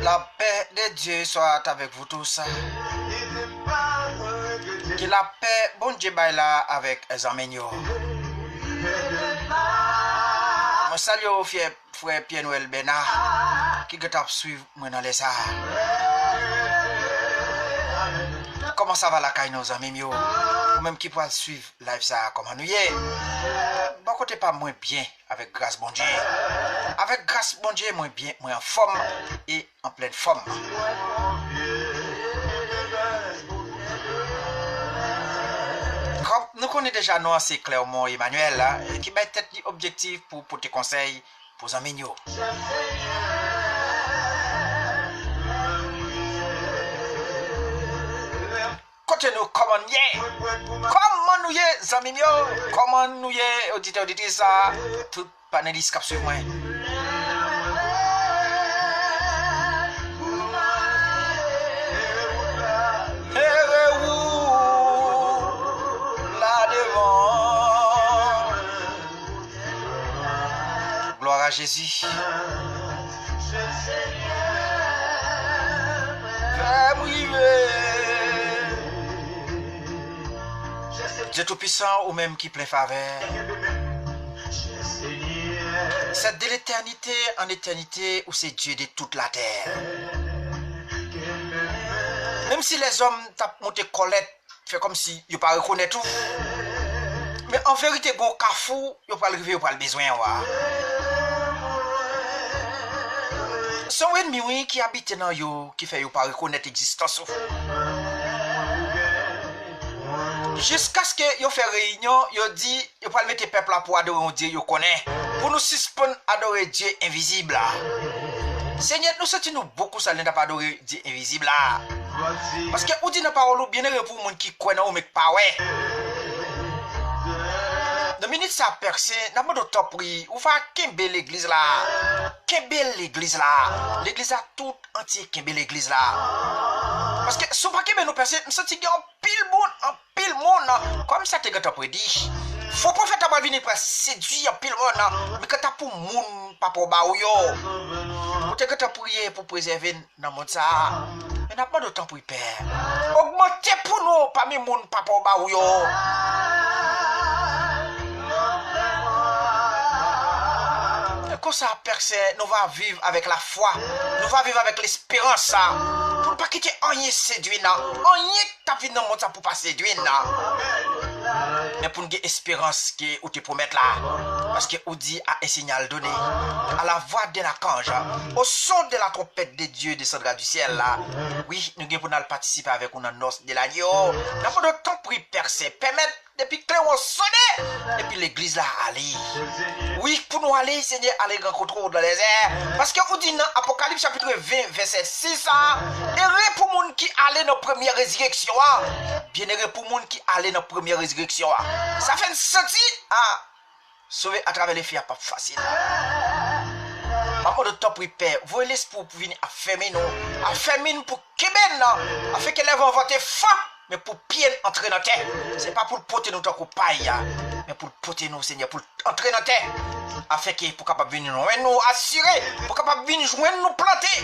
La paix de Dieu soit avec vous tous. Que la paix, bon Dieu, là avec les amis. Je salue au frère Pierre-Noël Bénard qui est suivre moi dans les ça. Comment ça va la caille nos amis ou même qui peut suivre live ça comment nous y est. Bon côté pas moins bien avec grâce bon Dieu. Avec grâce bon Dieu moins bien, moins en forme et en pleine forme. Comme nous connaissons déjà nous assez clairement Emmanuel là, qui va être objectif pour tes conseils pour les amis. Côté nous comment nous y est amis comment nous y est auditeurs auditrices ça tout panéliste cap sur moi. Là devant gloire à Jésus. Dieu Tout-Puissant ou même qui plein faveur. C'est de l'éternité en éternité où c'est Dieu de toute la terre. Même si les hommes tapent monter colette, fait comme si ils ne pas reconnaître tout. Mais en vérité, bon cafou, ils ne pas arriver, ils pas le besoin. Son ennemi qui habite dans yo, qui fait ils pas reconnaître l'existence. Jusqu'à ce que yo fait réunion, yo dit yo pas mettre peuple là pour adorer un Dieu yo connaît. Pour nous suspendre adorer Dieu invisible là. Seigneur, nous sentons nous beaucoup ça n'a pas adorer Dieu invisible là. Parce que ou dit dans parole bien pour monde qui connaît ou mais pas ouais. De minute ça percé, n'a pas de temps prier, ou va kembe l'église là. Kembe l'église là. L'église a tout entier kembe l'église là. Parce que si on pas kembe nous percé, nous sentons en pile monde comme ça te gata prédit. Faut pas faire ta venir pour séduire en pile monde mais que t'as pour monde pas pour ba ou yo. Ou te gata prier pour préserver dans monde ça. Mais n'a pas de temps pour y perdre. Augmenter pour nous parmi monde pas pour ba ou yo. Comme ça percé, nous va vivre avec la foi, nous va vivre avec l'espérance pour ne pas quitter rien séduire, rien ta vie dans le monde pour pas séduire. mais pour une espérance que vous te promettez là. Parce que vous dit à un signal donné, à la voix de l'archange, au son de la trompette de Dieu descendra du ciel là. Oui, nous allons participer avec une noce de l'agneau. Nous avons de temps pour y percer, permettre depuis que on sonne, et puis l'église là aller. Oui, pour nous aller, Seigneur, aller rencontrer dans les airs. Parce que vous dit dans Apocalypse chapitre 20, verset 6, et pour les gens qui allaient dans la première résurrection, bien pour les gens qui allaient dans la première résurrection, ça fait une sortie, sauver à travers les filles, pas facile. Maman de temps pour père, vous l'esprit pour venir affermir nous pour Québec, afin que les vents votent fort. Mais pour bien entrer dans la terre, ce n'est pas pour porter nous tant qu'on paille, mais pour porter nous, Seigneur, pour entrer dans la terre, afin que pour capable venir nous assurer, pour capable venir joindre nous planter,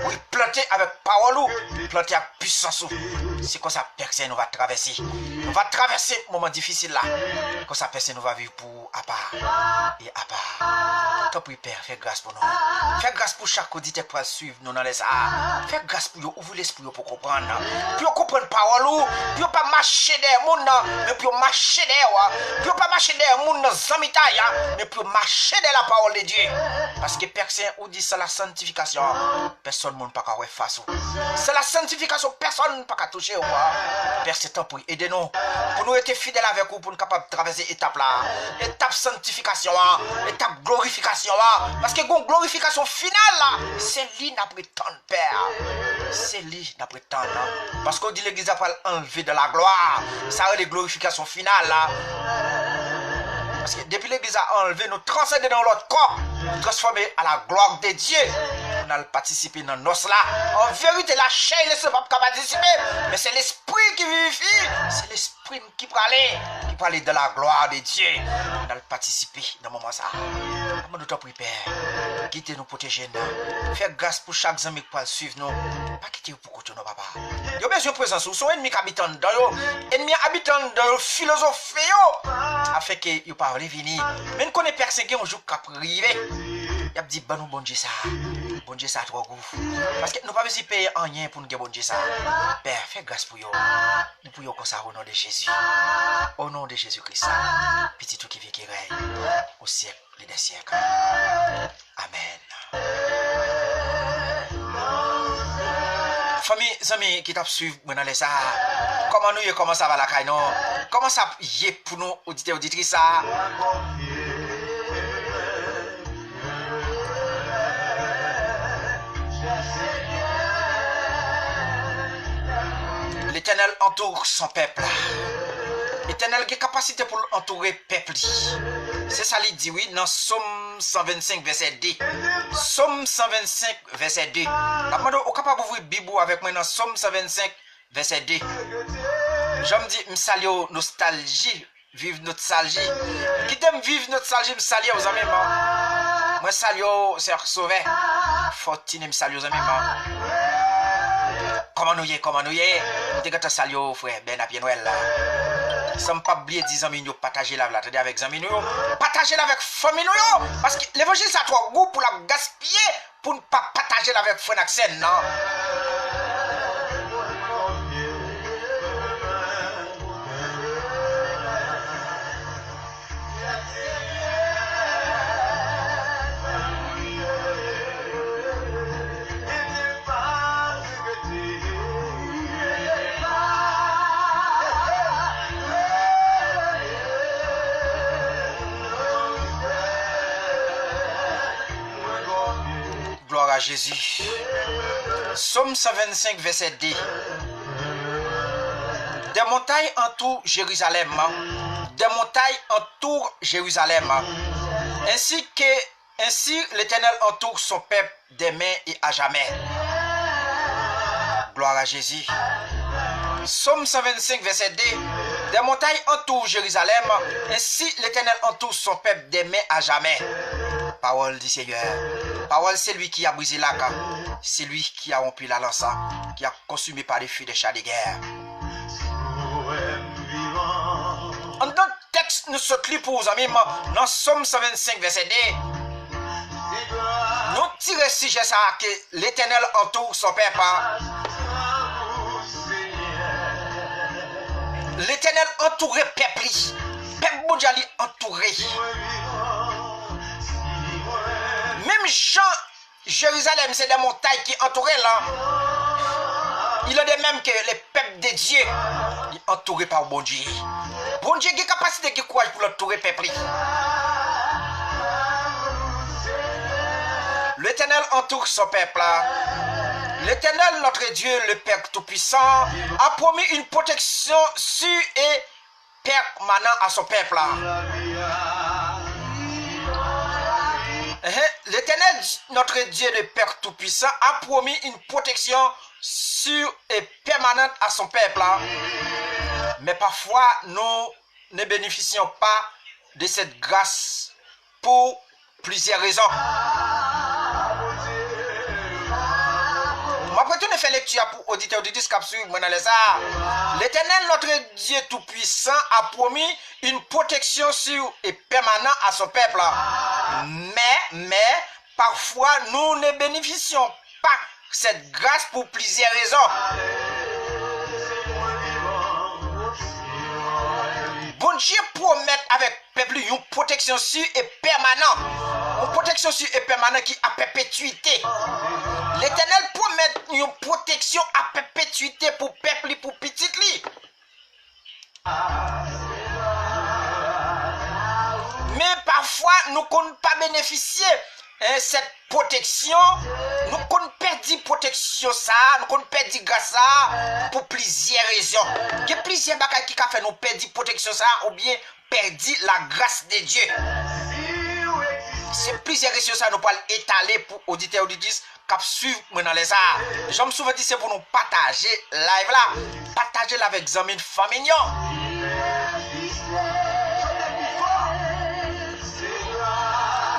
pour planter avec parole, planter avec puissance. C'est comme ça personne nous va traverser. Nous va traverser un moment difficile là. Comme ça personne nous va vivre pour à part et à part. Tant pour Père, fais grâce pour nous. Fais grâce pour chaque auditeur pour suivre nous dans les arts. Fais grâce pour vous, ouvrir l'esprit pour comprendre. Pour comprendre parole. Puis pas marcher des monde, mais puis marcher des puis pas marcher des monde zamitaille, mais puis marcher de la parole de Dieu. Parce que personne ou dit c'est la sanctification, personne ne peut pas face. C'est la sanctification, personne ne peut pas toucher. Père, c'est temps pour aider nous, pour nous être fidèles avec vous, pour nous capables de traverser étape là, étape sanctification, étape glorification, parce que la glorification finale là, c'est lui n'a prétendre Père, c'est lui n'a prétendre, parce qu'on dit l'église a pas enlevé de la gloire, ça a des glorifications finales là. Parce que depuis l'église a enlevé, nous transcender dans l'autre corps, nous transformer à la gloire de Dieu. On a participé dans nos là. En vérité, la chair ne peut pas participer, mais c'est l'esprit qui vivifie, c'est l'esprit qui peut aller de la gloire de Dieu. On a participé dans ce moment ça. Comment nous t'en prie, Père, quittez nous protéger nous. Faites grâce pour chaque ami qui peut suivre nous. Pas quitter vous pour côté nous, papa. Il y a besoin de présence. Vous sont ennemis habitants dans eux, ennemis habitants dans philosophie, afin que vous pas revenir. Mais nous connaissons personne qui un jour qui a privé. Il a dit, bah nous bon Dieu ça. Bon Dieu ça trop goût. Parce que nous pas besoin de payer rien pour nous dire bon Dieu ça. Père, fais grâce pour vous. Nous pouvons comme ça au nom de Jésus. Au nom de Jésus-Christ. Petit tout qui vit qui règne au siècle des siècles. Amen. Famille, amis qui t'a suivi dans les ça. Comment ça va la caille non? Comment ça y est pour nous auditeurs auditrices ça? L'Éternel entoure son peuple. L'Éternel a capacité pour entourer le peuple. C'est ça qu'il dit, oui, dans Somme 125, verset 2. Somme 125, verset 2. Vous êtes capable d'ouvrir la Bible avec moi dans Somme 125, verset 2. Je me dis, je salue nostalgie, vive nostalgie. Qui t'aime vivre nostalgie, je salue aux amis. Moi, salue, c'est sauvé. Fortune, je salue aux amis. Comment nous y est? T'es que tu salues, frère Ben à Noël là. Ça ne pas oublier 10 amis, nous partager la vie avec amis, nous partager avec famille, nous. Parce que l'évangile, ça a trop goût pour la gaspiller, pour ne pas partager avec frère Axel, non? Gloire à Jésus. Somme 125, verset 2. Des montagnes entourent Jérusalem. Des montagnes entourent Jérusalem. Ainsi l'Éternel entoure son peuple demain et à jamais. Gloire à Jésus. Somme 125, verset 2. Des montagnes entourent Jérusalem. Ainsi l'Éternel entoure son peuple demain à jamais. Parole du Seigneur. Parole, c'est lui qui a brisé l'arc. C'est lui qui a rompu la lance, qui a consumé par les feux des chars de guerre. En tant que texte, nous sommes pour vous amis, dans Somme 125, verset 2. Nous tirons sujet ça que l'Éternel entoure son peuple. L'Éternel entoure le peuple. peuple bon Dieu est entouré. Même Jean, Jérusalem, c'est des montagnes qui entourent là. Il est de même que les peuples de Dieu, ils sont entourés par bon Dieu. Bon Dieu a une capacité de courage pour l'entourer peuple. L'Éternel entoure son peuple. L'Éternel, notre Dieu, le Père Tout-Puissant, a promis une protection sûre et permanente à son peuple. L'Éternel, notre Dieu, le Père Tout-Puissant, a promis une protection sûre et permanente à son peuple. Mais parfois, nous ne bénéficions pas de cette grâce pour plusieurs raisons. Après tout, nous faisons lecture pour auditeurs de disques capsules. L'Éternel, notre Dieu Tout-Puissant, a promis une protection sûre et permanente à son peuple. Mais, parfois, nous ne bénéficions pas de cette grâce pour plusieurs raisons. Bon Dieu promet avec le peuple une protection sûre et permanente. Une protection sûre et permanente qui a perpétuité. L'Éternel promet une protection à perpétuité pour le peuple et pour petit li. Mais parfois, nous ne pouvons pas bénéficier de cette protection. Nous pouvons perdre protection ça, nous pouvons perdre grâce ça pour plusieurs raisons. Il y a plusieurs bagages qui ont fait nous perdre protection ça ou bien perdre la grâce de Dieu. C'est plusieurs raisons ça nous pouvons étaler pour auditeurs auditrices qui suivent dans les arts. Je me souviens c'est pour nous partager live là, partager là avec amis famille.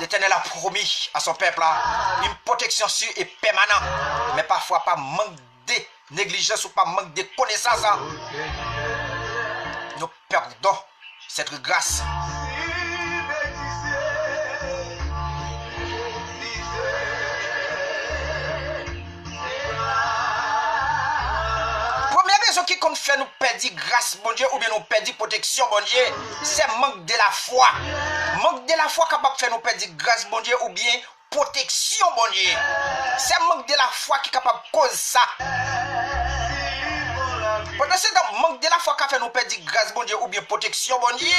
L'Éternel a promis à son peuple une protection sûre et permanente, mais parfois pas manque de négligence ou pas manque de connaissance. Nous perdons cette grâce. Première raison qui compte fait nous perdre grâce, bon Dieu, ou bien nous perdre protection, bon Dieu, c'est manque de la foi. Manque de la foi capable de faire nous perdre grâce, bon Dieu, ou bien protection, bon Dieu. C'est manque de la foi qui est capable de causer ça. Pendant ce temps, manque de la foi qui a fait nous perdre grâce, bon Dieu, ou bien protection, bon Dieu.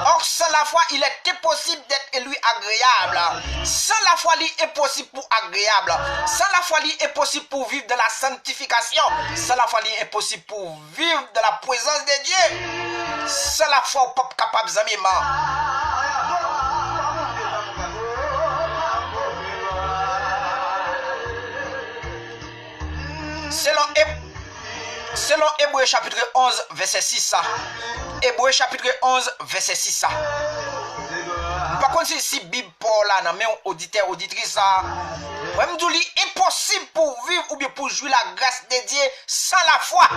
Or, sans la foi, il est impossible d'être lui agréable. Sans la foi, il est impossible pour agréable. Sans la foi, il est impossible pour vivre de la sanctification. Sans la foi, il est impossible pour vivre de la présence de Dieu. Sans la foi, on n'est pas capable d'amis. Selon Hébreux chapitre 11, verset 6. Hébreux chapitre 11, verset 6. Par contre, si Bible Paul là, mais auditeur, auditrice, même dit c'est impossible pour vivre ou bien pour jouir la grâce de Dieu sans la foi.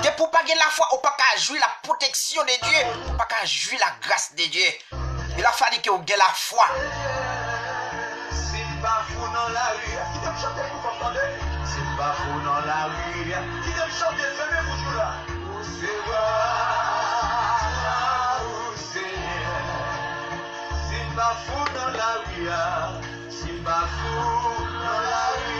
Et pour pas gagner la foi, on ne peut pas jouir la protection de Dieu, on ne peut pas jouir la grâce de Dieu. Il a fallu que vous gagnez la foi. C'est pas fou dans la rue, qui t'aime chanter pour comprendre. C'est pas fou dans la rue, qui t'aime chanter, fermez vos joues là. C'est pas fou dans la rue, c'est pas fou dans la rue.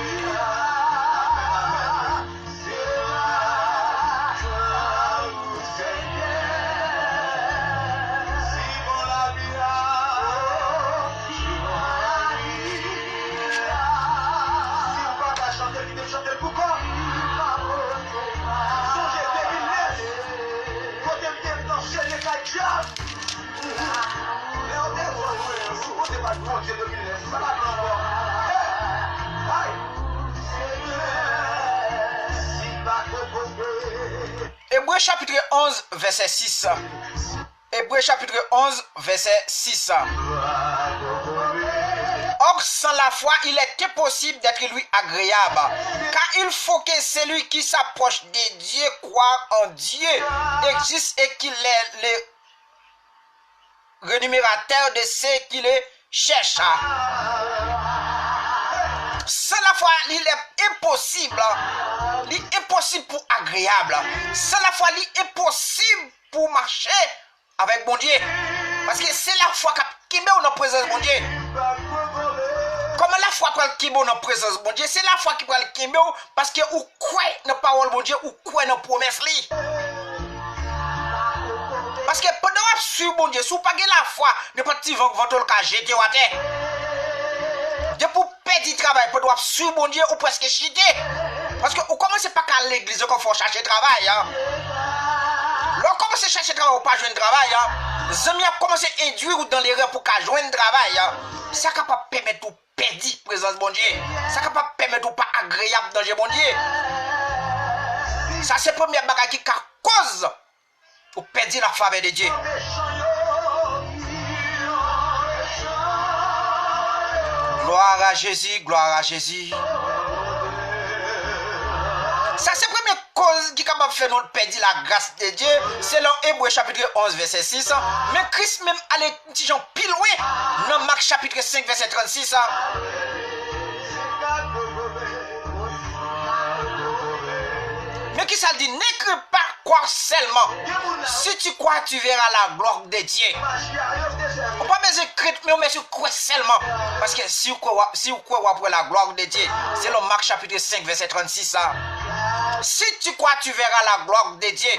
Hébreux chapitre 11, verset 6. Hébreux chapitre 11, verset 6. Or, sans la foi, il est impossible d'être lui agréable. Car il faut que celui qui s'approche de Dieu croit en Dieu existe et qu'il est le rémunérateur de ceux qui le cherchent. Sans la foi, il est impossible. Il est impossible pour agréable. Sans la foi, il est impossible pour marcher avec bon Dieu. Parce que c'est la foi qui met dans présence bon Dieu. Comment la foi qui met dans présence bon Dieu, c'est la foi qui prend le kimbe parce que ou croit dans parole bon Dieu ou croit dans promesse li. Parce que pendant que suivre bon Dieu, si vous n'avez pas la foi, ne pas ti vent le cas jeter à terre. De pour perdre du travail, pendant que suivre bon Dieu ou presque chiter. Parce que vous commencez pas qu'à l'église qu'on faut chercher travail. Lorsque vous commencez à chercher travail, vous pas jouer travail. Les amis ont commencé à induire dans l'erreur pour qu'à jouer travail. Ça ne peut pas permettre de perdre la présence bon Dieu. Ça ne peut pas permettre de pas agréable dans le bon Dieu. Ça c'est la première bagarre qui cause pour perdre la faveur de Dieu. Gloire à Jésus, gloire à Jésus. Ça c'est la première cause qui est capable de faire nous perdre la grâce de Dieu. C'est dans Hébreux chapitre 11 verset 6. Mais Christ même allait petit gens pile loin dans Marc chapitre 5 verset 36. Mais qui ça dit, n'écris pas croire seulement. Si tu crois, tu verras la gloire de Dieu. On pas besoin d'écrire, mais tu crois seulement. Parce que si vous croyez après la gloire de Dieu, c'est le Marc chapitre 5 verset 36. Si tu crois, tu verras la gloire de Dieu.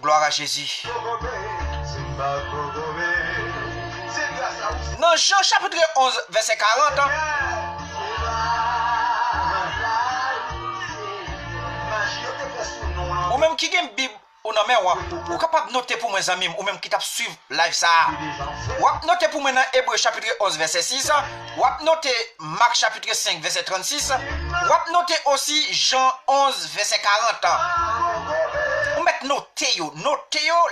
Gloire à Jésus. Dans Jean chapitre 11 verset 40. Ou même qui a une Bible ou non mais ou capable de noter pour mes amis ou même qui t'a suivre live ça. Ou noter pour moi dans Hébreux chapitre 11 verset 6, ou noter Marc chapitre 5 verset 36, ou noter aussi Jean 11 verset 40. Ou mettre noter yo,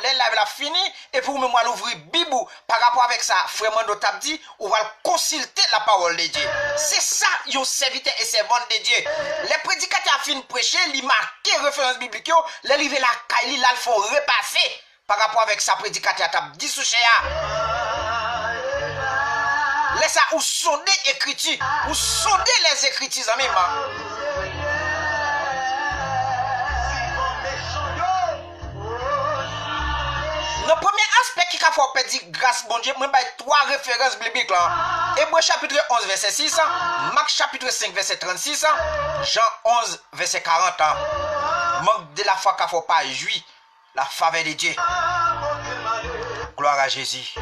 les live la fini et pour moi l'ouvrir Bible par rapport avec ça, frère Mando t'a dit, ou va consulter la parole de Dieu. C'est ça yo serviteur et servante de Dieu. Les prédicateurs fin prêcher, li marquer référence biblique, les livrer la caille là il faut repasser par rapport avec sa prédicateur t'a dit sous chéa. Laisse ça ou sonder écriture, ou sonder les écritures en même. Le premier aspect qui a fait perdre grâce bon Dieu, moi j'ai trois références bibliques là. Hébreux chapitre 11 verset 6, Marc chapitre 5 verset 36, Jean 11 verset 40. Manque de la foi qu'il ne faut pas jouir la faveur de Dieu. Gloire à Jésus.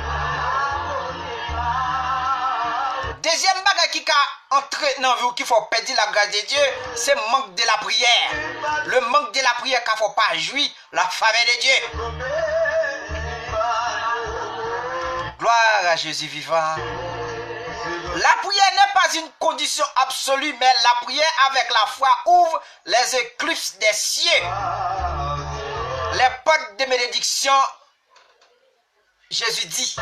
Deuxième bagage qui a entré dans la vie qu'il faut perdre la grâce de Dieu, c'est le manque de la prière. Le manque de la prière qu'il ne faut pas jouir la faveur de Dieu. Gloire à Jésus vivant. La prière n'est pas une condition absolue, mais la prière avec la foi ouvre les éclipses des cieux. Les portes de bénédiction, Jésus dit.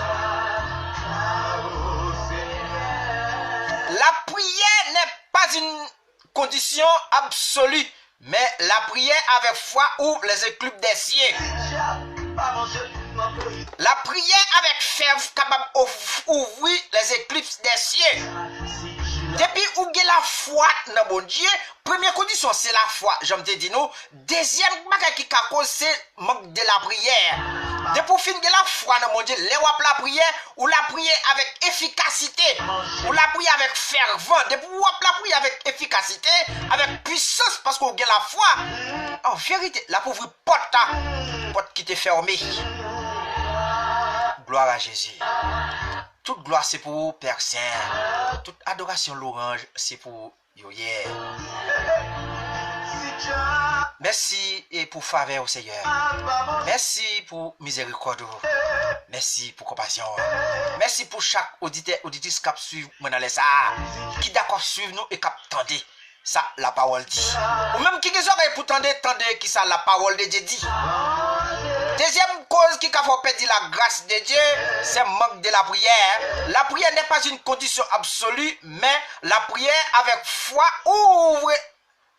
La prière n'est pas une condition absolue, mais la prière avec foi ouvre les éclipses des cieux. La prière avec ferveur capable d'ouvrir les éclipses des cieux. Depuis où il y a la foi dans mon Dieu, première condition c'est la foi, j'aime te dire nous. Deuxième bagage qui cause c'est manque de la prière. Depuis fin de la foi dans mon Dieu, les la prière ou la prière avec efficacité, ou la prière avec fervent. Depuis ou la prière avec efficacité, avec puissance parce qu'on a la foi. En vérité, la pauvre porte qui t'est fermée. Gloire à Jésus. Toute gloire c'est pour Père Saint. Toute adoration l'orange c'est pour Yoye. Merci et pour faveur au Seigneur. Merci pour miséricorde. Merci pour compassion. Merci pour chaque auditeur, auditrice qui suit moi dans les ça. Qui d'accord suivre nous et qui attendent ça la parole dit. Ou même qui les oreilles pour tendre qui ça la parole de Dieu dit. Deuxième cause qui a fait perdre la grâce de Dieu, c'est le manque de la prière. La prière n'est pas une condition absolue, mais la prière avec foi ouvre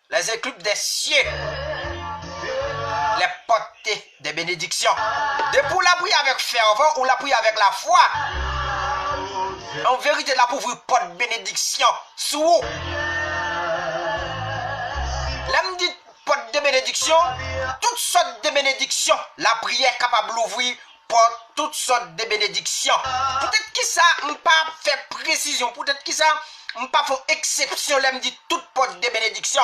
les éclipses des cieux, les portes des bénédictions. Depuis la prière avec ferveur ou la prière avec la foi, en vérité, la pauvre porte de bénédiction sous. Là, me dit portes de bénédiction, toutes sortes de bénédictions. La prière capable d'ouvrir porte toutes sortes de bénédictions. Peut-être que ça m'a pas fait précision, peut-être que ça m'a pas fait exception, là me dit toutes portes de bénédiction.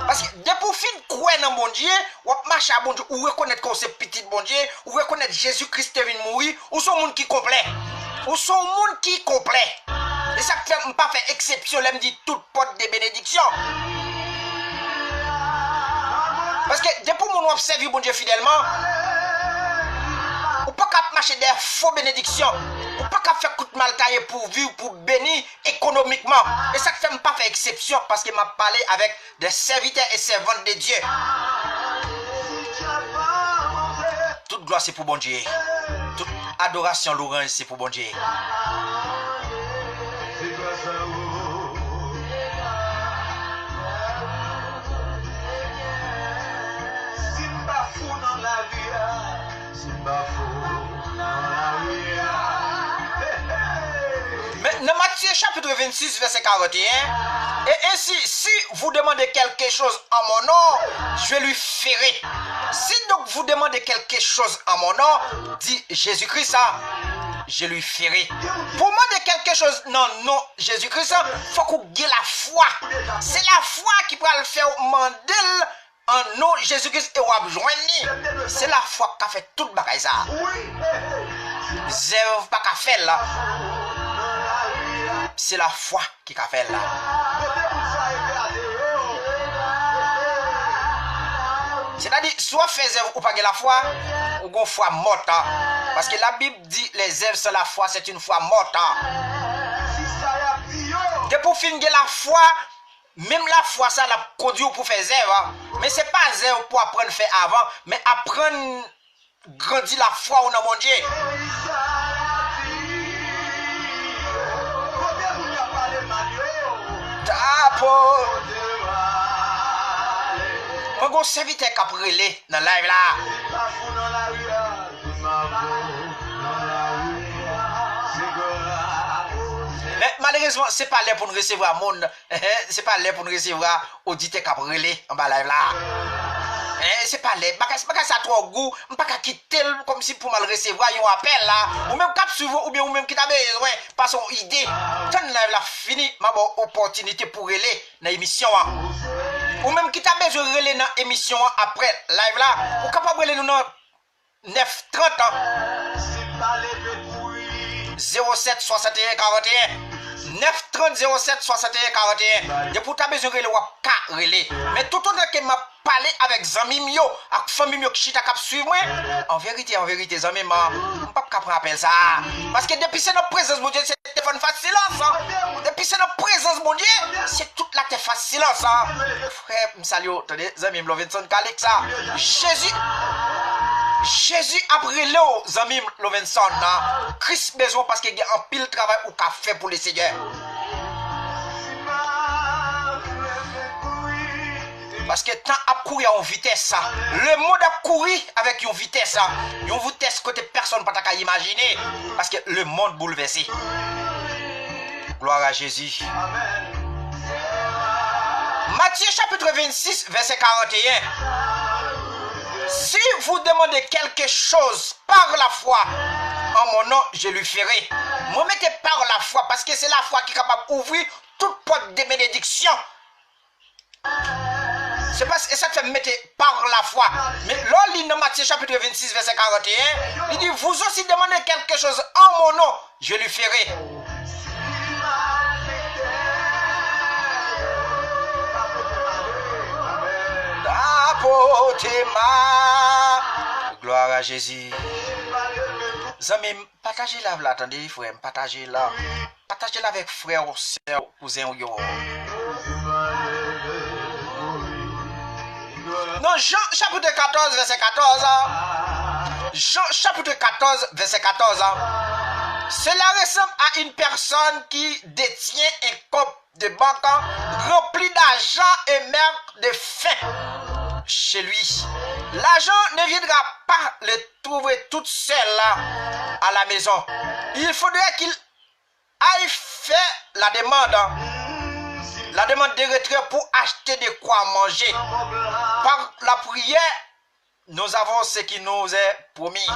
Parce que dès pour fin croire dans bon Dieu, ou marcher à bon Dieu, ou reconnaître que c'est petit bon Dieu, ou reconnaître Jésus-Christ est venu mourir, ou son monde qui complet. Ou son monde qui complet. Et ça fait m'a pas fait exception, là me dit toutes portes de bénédiction. Parce que dès pour mon observer bon Dieu fidèlement, ou pas qu'à marcher des faux bénédictions, ou pas qu'à faire coup de mal taillé pour vivre, pour bénir économiquement. Et ça ne fait pas faire exception parce qu'il m'a parlé avec des serviteurs et servantes de Dieu. Toute gloire c'est pour bon Dieu. Toute adoration, louange c'est pour bon Dieu. Mais dans Matthieu chapitre 26 verset 41, et ainsi si vous demandez quelque chose en mon nom, je lui ferai. Si donc vous demandez quelque chose en mon nom, dit Jésus-Christ, je lui ferai. Pour demander quelque chose non non Jésus-Christ, il faut qu'on ait la foi. C'est la foi qui peut le faire mandel en nom Jésus-Christ et on joindre. C'est la foi qui a fait toute bagaille ça. Zèv pas qu'à faire là. C'est la foi qui a fait là. C'est-à-dire, soit fait zèv ou pas la foi, ou une foi morte. Parce que la Bible dit les zèvres sans la foi, c'est une foi morte. Et pour finir la foi, même la foi, ça la conduit pour faire zèvre. Mais c'est pas zèvre pour apprendre à faire avant, mais apprendre grandir la foi au nom de Dieu. Mon serviteur qui a brûlé dans le live là. Mais malheureusement, c'est pas là pour nous recevoir monde. C'est pas là pour nous recevoir auditeur qui a brûlé en bas live là. C'est pas là. Pas ça trop goût. Pas qu'à quitter comme si pour mal recevoir un appel là. Ou même cap suivre ou bien ou même qui t'a besoin pas son idée. Quand live là fini, ma bonne opportunité pour relayer dans l'émission. Ou même qui t'a besoin de relayer dans l'émission après live là. Ou capable de relayer nous dans 930 07 61 41 930 07 61 41. Et pour ta besoin de relayer ou relayer. Mais tout le temps que m'a parlé avec Zamim yo, avec famille yo qui chita cap suivre moi, en vérité Zamim, on pas capable appeler ça. Parce que depuis c'est notre présence mon Dieu, c'est téléphone facile ça. Depuis c'est notre présence mon Dieu, c'est toute la tête facile ça. Frère, me salue, attendez, Zamim Lovenson Calix ça. Jésus après l'eau, Zamim Lovenson, Christ besoin parce qu'il y a un pile travail ou qu'a fait pour le Seigneur. Parce que tant à courir en vitesse, le monde a couru avec une vitesse côté personne pas qu'à imaginer. Parce que le monde bouleversé. Gloire à Jésus. Matthieu chapitre 26, verset 41. Si vous demandez quelque chose par la foi, en mon nom, je lui ferai. Vous mettez par la foi, parce que c'est la foi qui est capable d'ouvrir toute porte de bénédiction. C'est parce que ça te fait mettre par la foi. Mais là, dans Matthieu chapitre 26, verset 41, il dit, vous aussi demandez quelque chose en mon nom, je lui ferai. Gloire à Jésus. Zami, partagez là, attendez, frère, partagez là. Partagez là avec frère ou soeur, cousin ou yo. Non, Jean chapitre 14, verset 14. Jean chapitre 14, verset 14. Cela ressemble à une personne qui détient un coffre de banque rempli d'argent et meurt de faim chez lui. L'argent ne viendra pas le trouver toute seule là à la maison. Il faudrait qu'il aille faire la demande La demande de retrait pour acheter de quoi manger. Par la prière, nous avons ce qui nous est promis.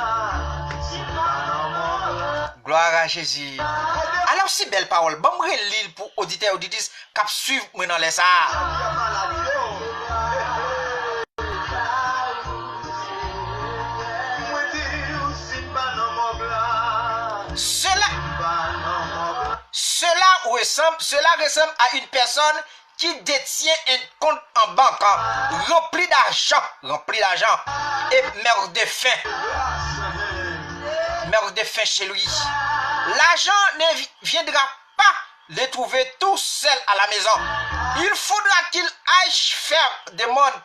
Gloire à Jésus. Alors, si belle parole, bon, je lis pour auditeurs et auditrices qui suivent moi dans les ça. Cela ressemble à une personne qui détient un compte en banque rempli d'argent et meurt de faim. Meurt de faim chez lui. L'argent ne viendra pas le trouver tout seul à la maison. Il faudra qu'il aille faire des mondes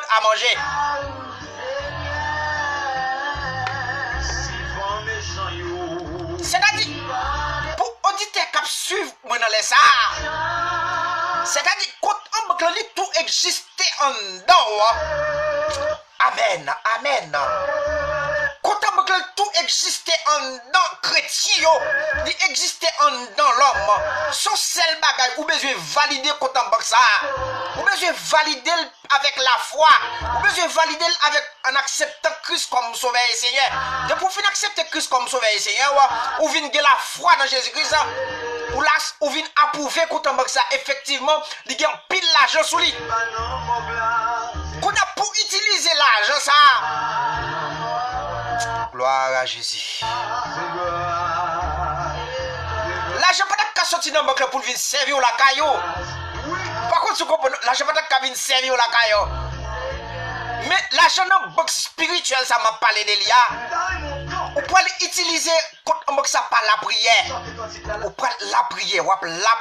à manger. C'est-à-dire, pour auditer cap suivre moi dans les ça. C'est-à-dire, quand on veut tout exister en dedans. Amen, amen. Quand on veut tout exister en dedans chrétien, il existe en dedans l'homme. Son seul bagage, ou besoin valider quand on veut ça. Ou besoin valider avec la foi. Ou besoin valider avec en acceptant Christ comme sauveur et Seigneur. De pour finir accepter Christ comme sauveur et Seigneur, ou venir la foi dans Jésus-Christ, ou venir approuver quand on veut ça. Effectivement, il y a pile l'argent sous lui. Qu'on a pour utiliser l'argent ça. Gloire à Jésus. L'argent pas qu'à sortir dans banque pour venir servir la caillou. Par contre, tu comprends, l'argent pas qu'à venir servir la caillou. Mais l'argent dans banque spirituelle, ça m'a parlé de l'IA. On peut l'utiliser quand on ça par la prière. On peut la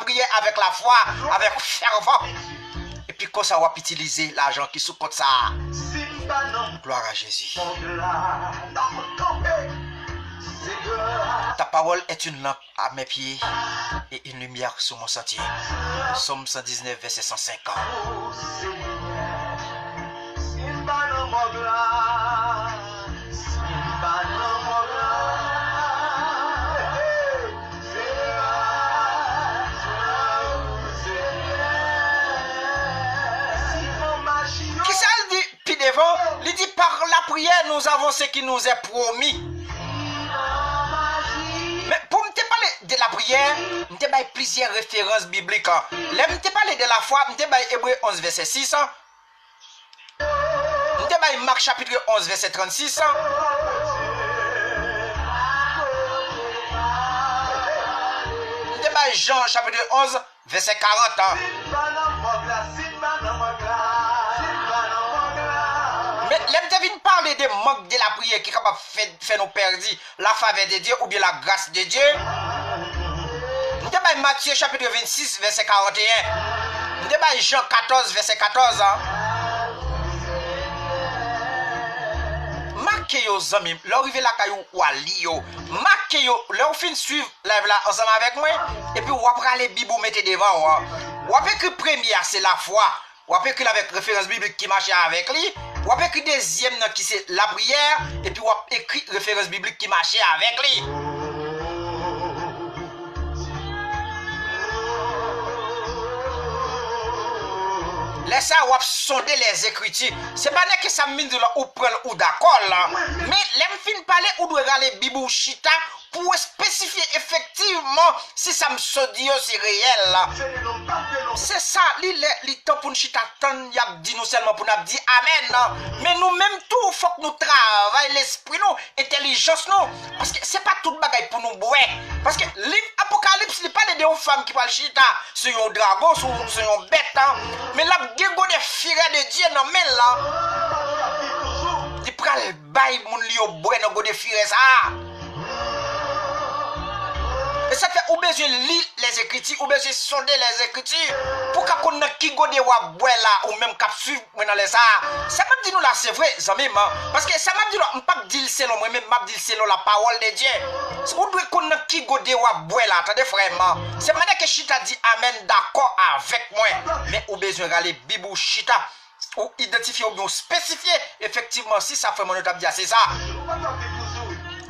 prière avec la foi, avec fervent. Et puis quand ça va utiliser l'argent qui sous compte ça. Gloire à Jésus. Ta parole est une lampe à mes pieds et une lumière sur mon sentier. Psaume 119, verset 150. Qui ça le dit? Puis devant, il dit par la prière, nous avons ce qui nous est promis. Mais pour me parler de la prière, je te donne plusieurs références bibliques. Là, je te parler de la foi, je te donne Hébreu 11, verset 6. Je te donne Marc chapitre 11, verset 36. Je te donne Jean chapitre 11, verset 40. Mais l'aime de parler des manques de la prière qui est capable de faire nous perdre la faveur de Dieu ou bien la grâce de Dieu. Nous avons Matthieu chapitre 26 verset 41. Nous avons Jean 14 verset 14. Marquez vos amis, l'arrivée la caillou ou à Lio. Marquez leur fin suivre live là ensemble avec moi et puis on va aller Bible mettez devant. On va écrire première c'est la foi. On va écrire avec référence biblique qui marche avec lui. On va écrire deuxième qui c'est la prière et puis on va écrire référence biblique qui marche avec lui. Laissez on va sonder les écritures. C'est pas que ça me dit là ou prendre ou d'accord là. Mais l'aime fin parler ou doit regarder Bible chita pour spécifier effectivement si ça me dit c'est réel là. C'est ça, les temps pour nous chita tant y a dit nous seulement pour nous dire amen. Mais nous même tout faut que nous travaillons l'esprit nous, intelligence nous parce que c'est pas tout bagaille pour nous boire. Parce que livre Apocalypse il parle de une femme qui parle chita sur un dragon sur un bête mais là gégo des firets de Dieu non mais là. Il prend le bail mon lio boire dans go des firets ça. Et ça fait ou besoin lire les écritures, ou besoin sonder les écritures pour qu'on ait qui gode wa boire là ou même cap suivre dans les ça. Ça m'a dit nous là c'est vrai ça même parce que ça m'a dit on pas dire selon moi même m'a dire selon la parole de Dieu. On doit qu'on ait qui gode wa boire là attendez vraiment. C'est maintenant que Chita dit amen d'accord avec moi mais ou besoin aller Bible Chita ou identifier ou bien spécifier effectivement si ça fait mon état c'est ça.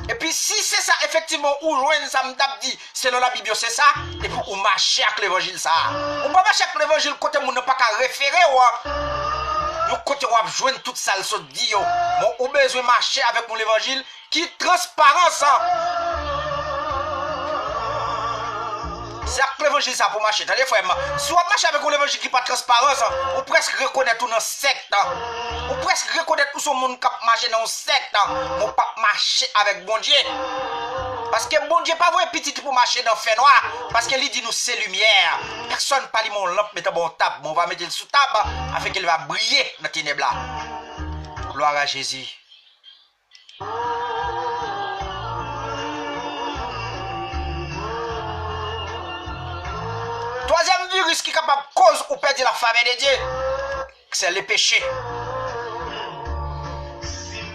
Et puis si c'est ça effectivement ou joindre ça m'tap dit selon la Bible c'est ça et puis ou marcher avec l'évangile ça. On pas marcher avec l'évangile côté moun pas qu'à référer ou nous côté ou joindre toute ça le dit yo. Mon ou besoin marcher avec mon l'évangile qui transparent ça. C'est avec l'évangile ça pour marcher. Attendez frère, si on marche avec l'évangile qui pas transparent ça, on presque reconnaître tout dans secte. On presque reconnaître tout ce monde qui marche dans secte. On pas marcher avec bon Dieu. Parce que bon Dieu pas vrai petit pour marcher dans fait noir parce que lui dit nous c'est lumière. Personne pas li mon lampe mettre bon table, on va mettre le sous table afin qu'il va briller dans ténèbres là. Gloire à Jésus. Troisième virus qui est capable de cause ou perdre la faveur de Dieu, c'est le péché.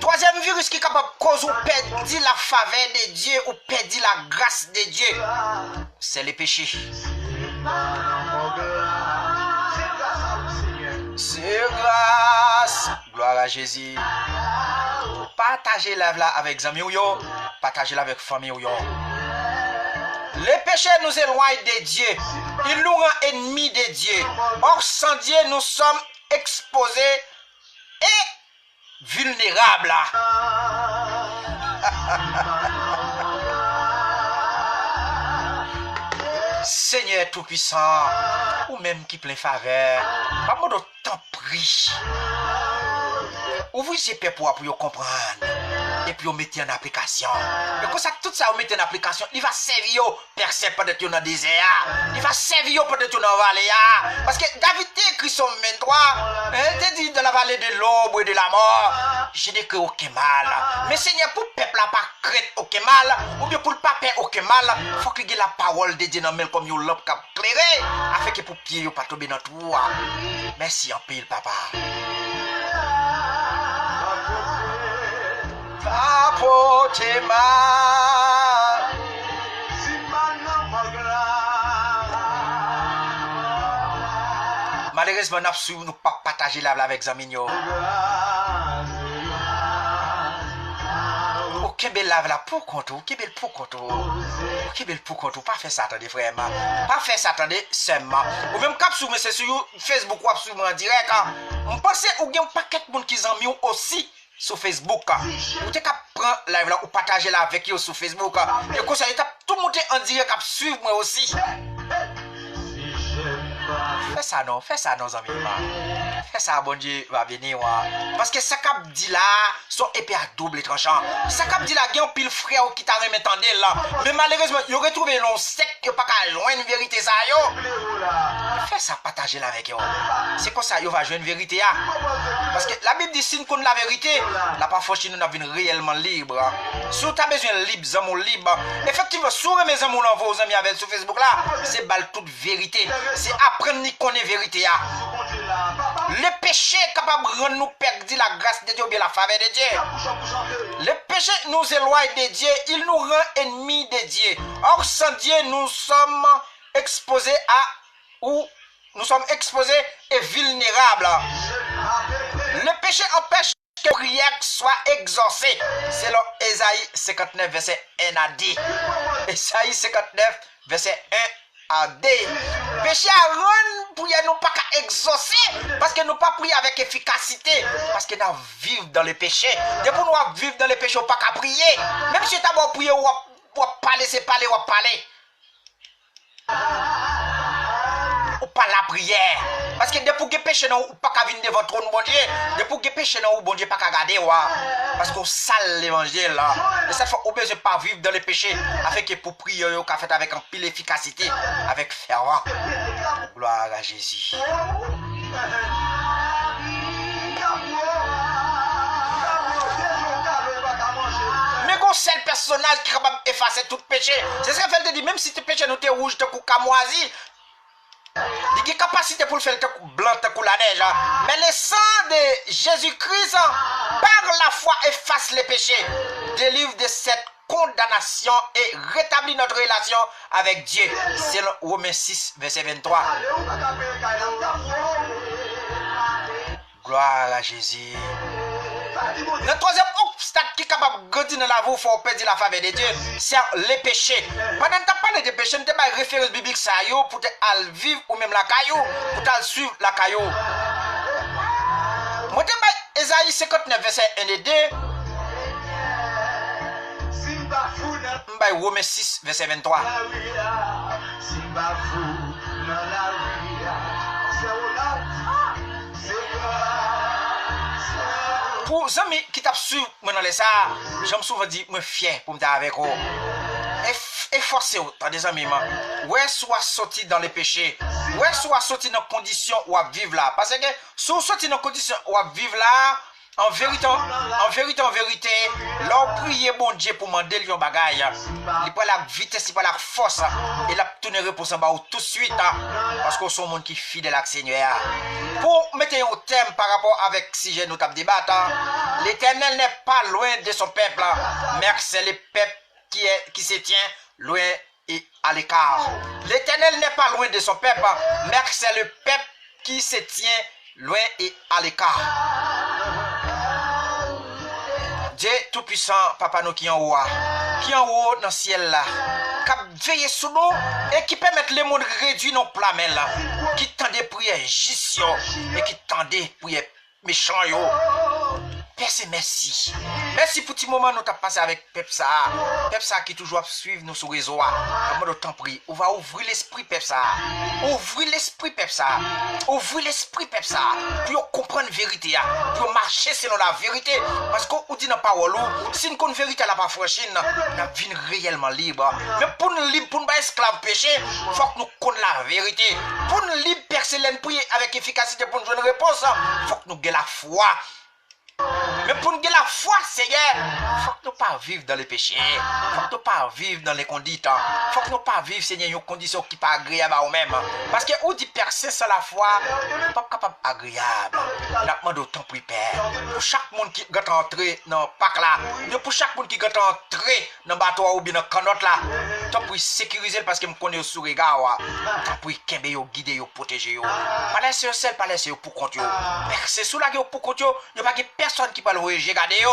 Troisième virus qui est capable de cause ou perdre la faveur de Dieu ou perdre la grâce de Dieu, c'est le péché. C'est grâce. Gloire à Jésus. Partagez la là avec amis ou yo, partagez la avec famille ou yo. Les péchés nous éloignent de Dieu. Il nous rend ennemis de Dieu. Or, sans Dieu, nous sommes exposés et vulnérables. Seigneur Tout-Puissant, ou même qui plein faveur, pas mon temps prie. Ouvrez ses pieds pour comprendre. Et puis on met en application. Et comme ça, tout ça on met en application, il va servir personne pendant que dans le désert. Il va servir pendant que dans la vallée. Parce que David écrit son 23, il dit dans la vallée de l'ombre et de la mort, je n'ai que aucun mal. Mais Seigneur, pour le peuple n'a pas crainte aucun mal, ou bien pour le papa aucun mal, il faut qu'il y ait la parole de Dieu dans le comme une lampe qui a éclairé, afin que pour pied ne pas tomber dans tout. Merci en pile, papa. Apportez ma. Malheureusement, nous ne pouvons pas partager la avec Zaminio. Aucun bel lave là pour compte, aucun bel pour compte. Aucun bel pour compte, pas faire ça, attendez, frère. Pas faire ça, attendez, seulement. Ou même cap sur sur Facebook ou sur moi en direct. On pense ou bien un paquet de monde qui ont mis aussi. Sur Facebook, vous avez prendre live là ou partager là avec vous sur Facebook. Et comme ça, tout le monde en direct à suivre moi aussi. Fais ça non amis. Fais ça bon Dieu va venir. Parce que ça cap dit là, son épée à double tranchant. Ça cap dit là, il y a un pile frère qui t'a remis tendé là. Mais malheureusement, il aurait trouvé l'on sec que pas qu'à joindre une vérité ça yo. Fais ça partager là avec vous. C'est comme ça, il va joindre une vérité. Parce que la Bible dit si nous connaissons la vérité, la parfois nous n'avons réellement libre. Si tu as besoin de libre, amours libre. Effectivement, si mes amours vos amis avec sur Facebook là, c'est balle toute vérité. C'est apprendre à connaître la vérité. Le péché est capable de rendre nous perdre la grâce de Dieu ou bien la faveur de Dieu. Le péché nous éloigne de Dieu, il nous rend ennemis de Dieu. Or, sans Dieu, nous sommes exposés et vulnérables. Le péché empêche que la prière soit exaucée. Selon Ésaïe 59, verset 1 à 10. Ésaïe 59, verset 1 à 10. Péché à rendre pour nous pas exaucer. Parce que nous pas prier avec efficacité. Parce que nous vivons dans le péché. Depuis nous vivons dans le péché, nous pas qu'à prier. Même si tu as prié, ou parler, c'est parler, ou parler. Ou pas la prière. Parce que depuis que péché ou pas qu'à venir devant votre trône bon Dieu, depuis que péché ou bon Dieu pas qu'à garder parce qu'on sale l'évangile là. Et ça fait au besoin pas vivre dans le péché afin que pour prier qu'a fait avec un pile efficacité, avec fervent. Gloire à Jésus. Mais un seul personnage qui est capable d'effacer tout péché. C'est ce qu'elle te dit, même si tes péchés nous t'es rouge, t'es camoisi. Il a capacité pour le faire blanc comme la neige. Mais le sang de Jésus-Christ, par la foi, efface les péchés, délivre de cette condamnation et rétablit notre relation avec Dieu. Selon Romains 6, verset 23. Gloire à Jésus. Le troisième obstacle qui est capable de grandir dans la vie, il faut perdre la faveur de Dieu. C'est les péchés. Pendant que tu parles de péchés, tu as une référence biblique ça pour te vivre ou même la caillou, pour te suivre la caillou. Moi, je Esaïe 59, verset 1 et 2. Romains 6, verset 23. Pour les amis qui t'ont suivi dans les ça, j'aime souvent dire, je suis fier pour me avec vous. Efforcez-vous, des amis. Ouais, soit sorti dans les péchés. Ouais, soit sorti dans les conditions où vous vivez là. Parce que si vous sortez dans les conditions où vous vivez là, en vérité, l'on prie bon Dieu pour demander le bagage. Il pas la vitesse, il pas la force. Et la tourner pour s'en battre tout de suite. Parce que sont monde qui est fidèle à Seigneur. Pour mettre un thème par rapport avec si j'ai nous tape débattre, l'Éternel n'est pas loin de son peuple. Mais c'est le peuple qui se tient loin et à l'écart. L'Éternel n'est pas loin de son peuple. Mais c'est le peuple qui se tient loin et à l'écart. Dieu tout-puissant, papa nous qui en haut dans le ciel là, qui veille sur nous et qui permet le monde réduit nos plamels là, qui tendait prière juste et qui tendait prière méchant yo. Père, merci. Merci pour ce moment nous t'as passé avec Pepsa. Pepsa qui toujours suivre nous sur le réseau. Comment nous t'en prie, on va ouvrir l'esprit Pepsa. Ouvrir l'esprit Pepsa. Ouvrir l'esprit Pepsa. Pour comprendre la vérité. Pour marcher selon la vérité. Parce qu'on dit dans la parole, si nous connaissons la vérité, la pas franchie, nous vivons réellement libre. Mais pour nous libre, pour nous pas esclaves péché, il faut que nous connaissions la vérité. Pour nous libre, persévérer, prier avec efficacité pour nous donner une réponse, il faut que nous ayons la foi. Mais pour nous avoir la foi, Seigneur, il faut que nous ne pas vivre dans les péchés. Il faut que nous ne pas vivre dans les conditions. Il faut que nous ne pas vivre, Seigneur, dans une condition qui n'est pas agréable à nous-mêmes. Parce que où dit percer sans la foi, nous ne sommes pas capables agréable. Nous demandons autant pour Père. Pour chaque monde qui est entré dans le parc là, pour chaque monde qui est entré dans le bateau ou bien dans le canot là, tant pour sécuriser parce que je connais sous regard. Tant pour guider, protéger. Pas laisser seul, pas laisser pour compte. Percer sous la gueule pour compte, il n'y a pas personne qui parle regarder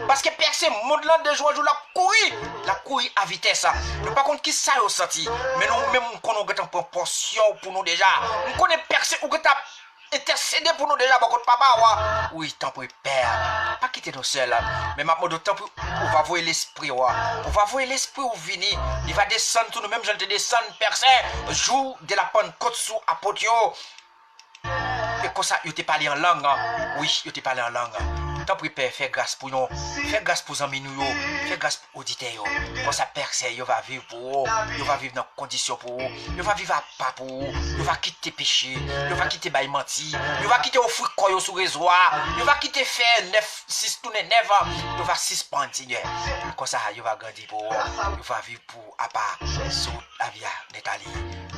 parce que personne monde là de jour la courir à vitesse. Nous par contre qui ça au senti mais nous même qu'on a en proportion pour nous déjà. Nous connaît personne ou que t'as intercédé pour nous déjà beaucoup de papa oui tant pour père pas quitter nous seuls mais maintenant de temps pour on va voir l'esprit on va voir l'esprit au venir il va descendre tout nous même je te descendre personne jour de la Pentecôte sous apôtre. Et comme ça, je t'ai parlé en langue. Oui, je t'ai parlé en langue. Tant pour Père, fais grâce pour nous. Fais grâce pour les amis nous. Fais grâce pour les auditeurs. Comme ça, Père, il va vivre pour vous. Il va vivre dans les conditions pour vous. Il va vivre à pas pour vous. Il va quitter péché. Il va quitter bail menti. Il va quitter au fruit koyo sur réseau. Il va quitter faire 9, 6 tourner 9 ans. Il va suspendre, Seigneur. Comme ça, il va grandir pour vous. Il va vivre pour à part sur la vie d'Italie.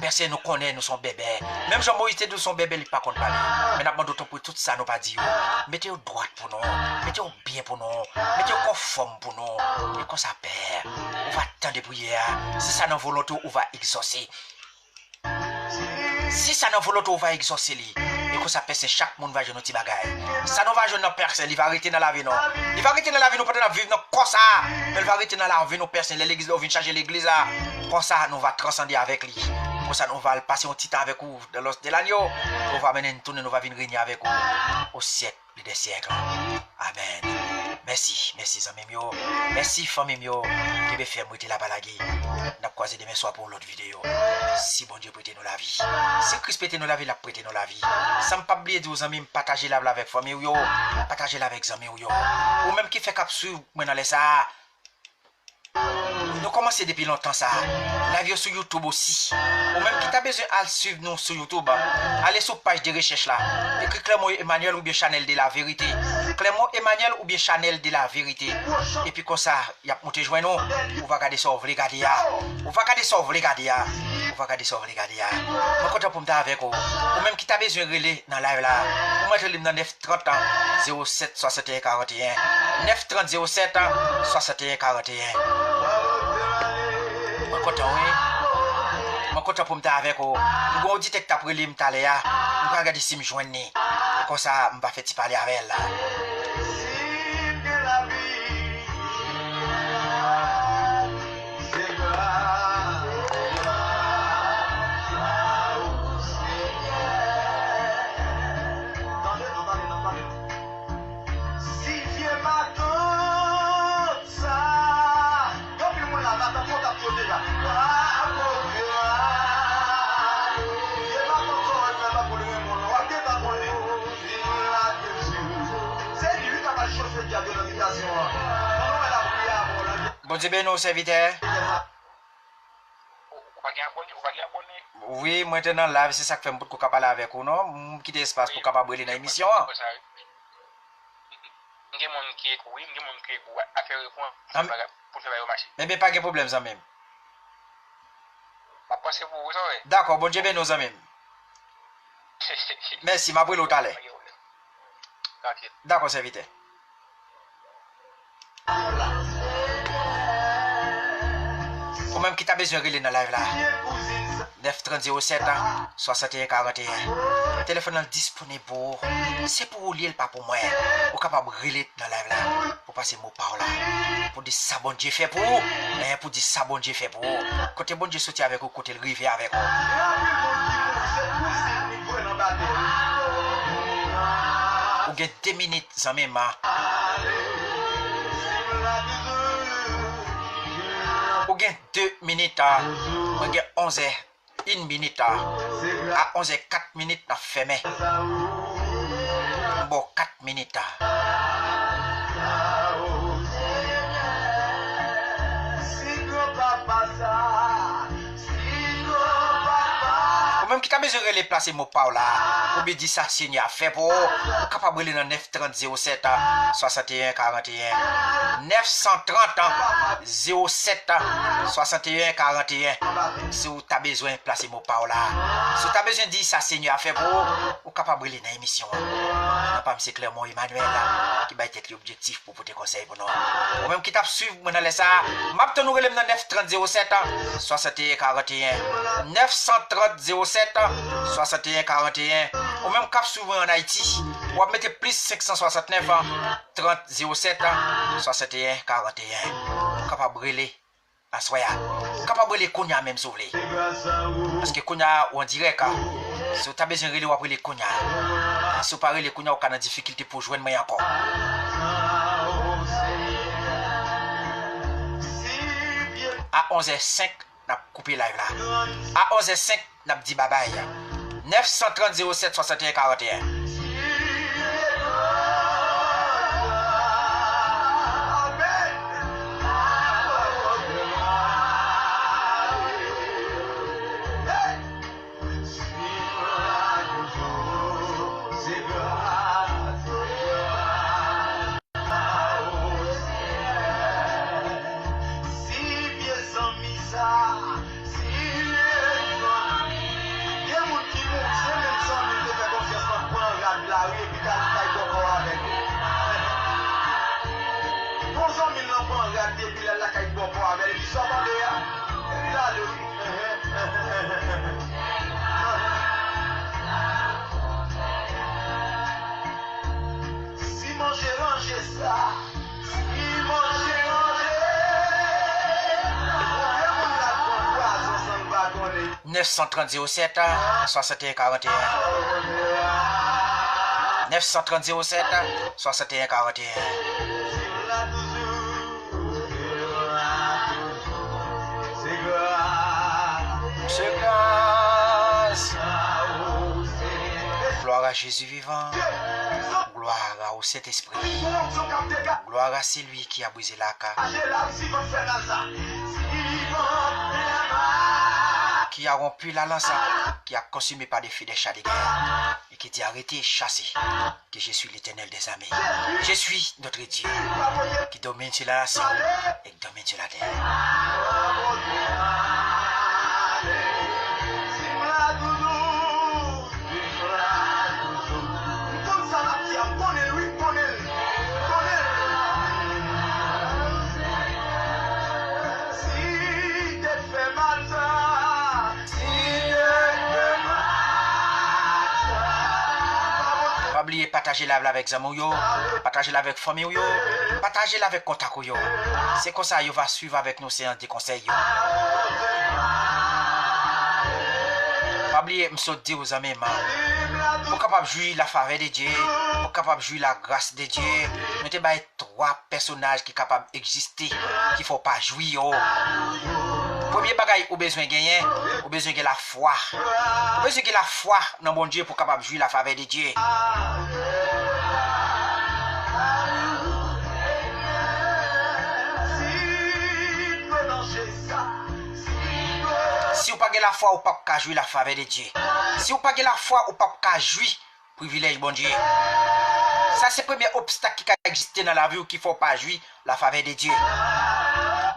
Personne nous connaît, nous sommes bébés. Même Jean-Moïse, nous sommes bébés, il n'est pas contre parler. Mais nous demandons pour tout ça, nous pas dire. Mettez-vous droite pour nous. Mettez-vous bien pour nous. Mettez-vous conforme pour nous. Et comme ça, Père, on va attendre prières. Si ça n'a volonté, on va exaucer. Si ça n'a volonté, on va exaucer. Et comme ça, c'est chaque monde va jouer nos petits bagages. Ça ne va jouer dans personne, il va arrêter dans la vie. Il va arrêter dans la vie, nous peut-être vivre dans comme ça. Mais il va arrêter dans la vie, nos personnes. L'église, on vient changer l'église. Comme ça, nous va transcender avec lui. Comme ça, nous va passer un petit temps avec vous dans l'os de l'agneau. On va mener une tournée, nous va venir régner avec vous au siècle des siècles. Amen. Merci, merci, amis mio. Merci, famille mio. Qui veut faire monter la balagui. N'a croisé demain soir pour l'autre vidéo. Si bon Dieu prête nous la vie. Si Christ prête nous la vie, la prête nous la vie. Sans ne pas oublier de vos amis, partager la avec famille ou partager la avec amis ou ou même qui fait cap sur maintenant les ça. Nous commençons depuis longtemps ça. La vie sur YouTube aussi. Ou même qui t'a besoin de suivre nous sur YouTube. Allez sur page de recherche là. Écris Clément Emmanuel ou bien Chanel de la vérité. Clément Emmanuel ou bien Chanel de la vérité. Et puis comme ça, il y a monté joindre nous. On va regarder ça, on va regarder. On va regarder ça, on va regarder. On va regarder ça, on va regarder. Je suis content pour me avec vous. Ou même qui t'a besoin de relais dans live là. Vous mettez le dans 930 07 61 41. 930 07 61 41. Je suis content, oui. Je suis content pour me avec vous. Je vais dire que tu as pris l'hymne à l'air. Je vais regarder si je me joigne. Comme ça, je vais faire parler avec elle. Bon Dieu ben nous serviteur. Ou pas abonné. Oui, maintenant live c'est ça que fait pour qu'on parler avec vous non, quitter espace pour capable briller dans l'émission. Il y a mon qui est oui, il y a mon qui est à faire pour faire au marché. Mais bien pas de problème ça même. Pas passer pour vous savez. D'accord, bon Dieu ben nous même. Merci, m'a brûlé au talent. D'accord, serviteur. Ou même qui t'a besoin de relire dans live là. 93007 61 41. Téléphone disponible pour. C'est pour lier pas pour moi. Ou capable de relire dans live là. Pour passer mot par là. Pour dire ça bon Dieu fait pour. Pour dire ça bon Dieu fait pour. Côté bon Dieu sorti avec vous, côté le rivière avec vous. Ou gain 2 minutes en même temps. Ou gain 2 minutes. Ou gain 11 heures. 1 minute. À 11 heures 4 minutes na fermé. Bon 4 minutes. Même qui t'a besoin de les placer mon pao là, ou bien dire ça Seigneur fait pour capable de dans 930 07 61 41 930 07 61 41. Si vous avez besoin de placer mon pao là, si vous avez besoin de dire ça Seigneur fait pour ou capable de dans l'émission. Non pas c'est clairement Emmanuel là qui va être l'objectif pour te conseiller pour nous. Ou même qui t'a suivre moi dans ça, m'a nous relève dans 930 07 61 41 930 07 61 41 ou même cap souvent en Haïti ou mettre plus 569 30 07 61 41 capable brûler à soya capable brûler Kounia même sauver parce que Kounia on dirait que si tu as besoin de relire ou brûler Kounia si tu pas relire Kounia ou en difficulté pour joindre moi encore à 11h05 n'a coupé live là. À 11h05 n'a dit bye bye. 930 07 61 41. Si manger ranger ça, si manger ranger 930 07 61 41 930 07 61 41. C'est grâce. Gloire à Jésus vivant. Gloire au Saint-Esprit. Gloire à celui qui a brisé la cage. Qui a rompu la lance, qui a consumé par des feux des chats de guerre, et qui dit arrêtez, chassez, que je suis l'Éternel des armées. Je suis notre Dieu, qui domine sur la nation et qui domine sur la terre. Oubliez partager la avec Zamouyo, partager la avec famille yo, partager la avec contact yo. C'est comme ça yo va suivre avec nos séances de conseils yo. Oubliez m'so dire aux amis pour capable jouir la faveur de Dieu, pour capable jouir la grâce de Dieu. Nous te bail 3 personnages qui capable exister, qu'il faut pas jouir yo. Premier bagay ou besoin gagner, ou besoin de la foi. Ou besoin de la foi dans bon Dieu pour capable jouir la faveur de Dieu. pas la foi ou pas qu'à jouir la faveur de Dieu. Si vous pas la foi ou pas qu'à jouir privilège bon Dieu. Ça c'est le premier obstacle qui a existé dans la vie ou qu'il faut pas jouir la faveur de Dieu.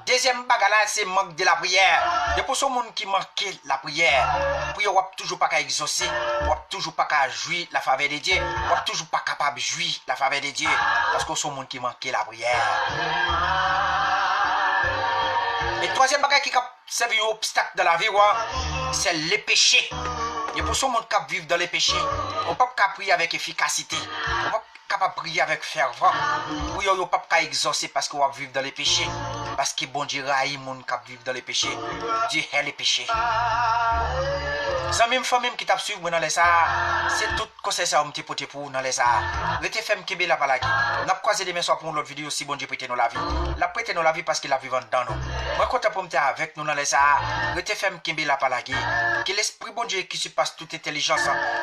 Deuxième bagala c'est manque de la prière. Et pour ce monde qui manque la prière, prière ou toujours pas qu'à exaucer, ou toujours pas qu'à jouir la faveur de Dieu, ou toujours pas capable de jouir la faveur de Dieu parce que ce monde qui manque la prière. Et troisième bagage qui a servi un obstacle dans la vie, c'est les péchés. Et pour ce monde qui vit dans les péchés, on ne peut pas prier avec efficacité. On ne peut pas prier avec fervent. Oui, on ne peut pas exaucer parce qu'on va vivre dans les péchés. Parce que bon Dieu raï monde qui vivent dans les péchés. Dieu hait les péchés. Zanmim famim qui t'a suivi dans les ça, c'est tout conseil ça un petit poté pour dans les ça. Rete femme qui la palagi. N'a croisé demain soir pour l'autre vidéo si bon Dieu prête nous la vie. La prête nous la vie parce qu'il la vivant dans nous. Moi content pour me avec nous dans les ça. Rete femme qui la palagi. Que l'esprit bon Dieu qui surpasse toute intelligence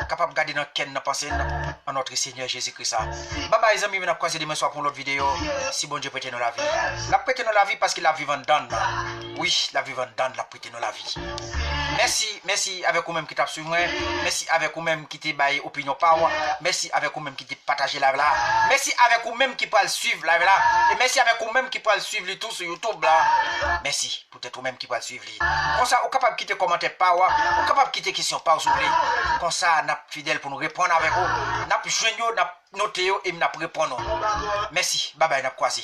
capable de garder dans quelle n'a pensé en notre Seigneur Jésus-Christ. Bye bye amis, n'a croisé demain soir pour l'autre vidéo si bon Dieu prête nous la vie. La prête nous la vie parce qu'il la vivant dans nous. Oui, la vivant dans la prête nous la vie. Merci avec vous-même qui t'a suivi. Merci avec vous-même qui t'a baillé opinion power. Merci avec vous-même qui t'a partagé la là. Merci avec vous-même qui peut le suivre là. Et merci avec vous-même qui peut le suivre tout sur YouTube là. Merci pour être vous-même qui peut le suivre. Comme ça, vous êtes capable de quitter commentaire power. Vous êtes capable de quitter question power sur vous. Comme ça, nous sommes fidèles pour nous répondre avec vous. Nous sommes joignés, nous sommes notés et nous répondons. Merci. Bye bye, nous croisés.